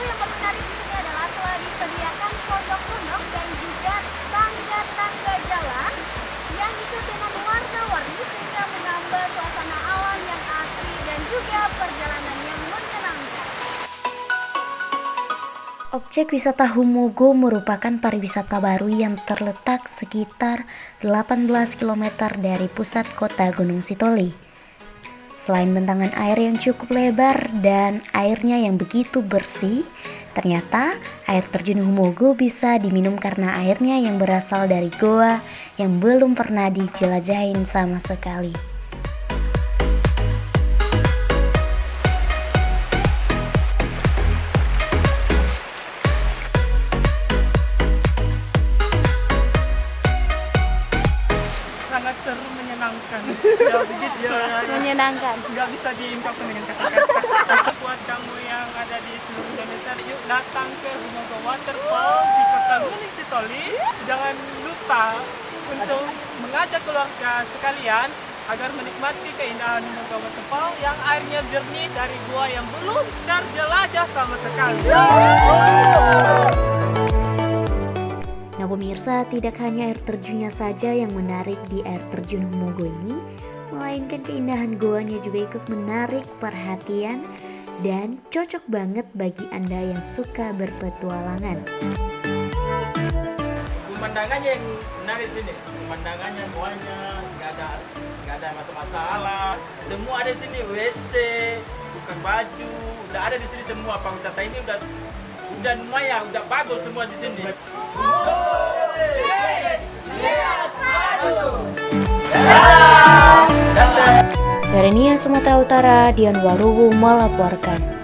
satu yang menarik di sini adalah telah disediakan pondok-pondok dan juga tangga-tangga jalan yang dicuci warna-warni sehingga menambah suasana alam yang asri dan juga perjalanan yang menyenangkan. Objek wisata Humogo merupakan pariwisata baru yang terletak sekitar 18 km dari pusat kota Gunung Sitoli. Selain bentangan air yang cukup lebar dan airnya yang begitu bersih, ternyata air terjun Humogo bisa diminum karena airnya yang berasal dari goa yang belum pernah dijelajahin sama sekali. Sangat seru, menyenangkan. Ya begitu. Menyenangkan. Nggak bisa diungkapkan dengan kata-kata. Buat kamu yang ada di seluruh Indonesia, yuk datang ke Humogo Waterfall di kota Gunung Sitoli. Jangan lupa untuk mengajak keluarga sekalian agar menikmati keindahan Humogo Waterfall yang airnya jernih dari gua yang belum terjelajah sama sekali. Nah pemirsa, tidak hanya air terjunnya saja yang menarik di air terjun Humogo ini, melainkan keindahan goanya juga ikut menarik perhatian dan cocok banget bagi Anda yang suka berpetualangan. Pemandangannya yang menarik di sini, pemandangannya goanya nggak ada masalah, semua ada di sini, WC, bukan baju, udah ada di sini semua. Pariwisata ini udah lumayan, udah bagus semua di sini. Dari Nia Sumatera Utara, Dian Waruwu melaporkan.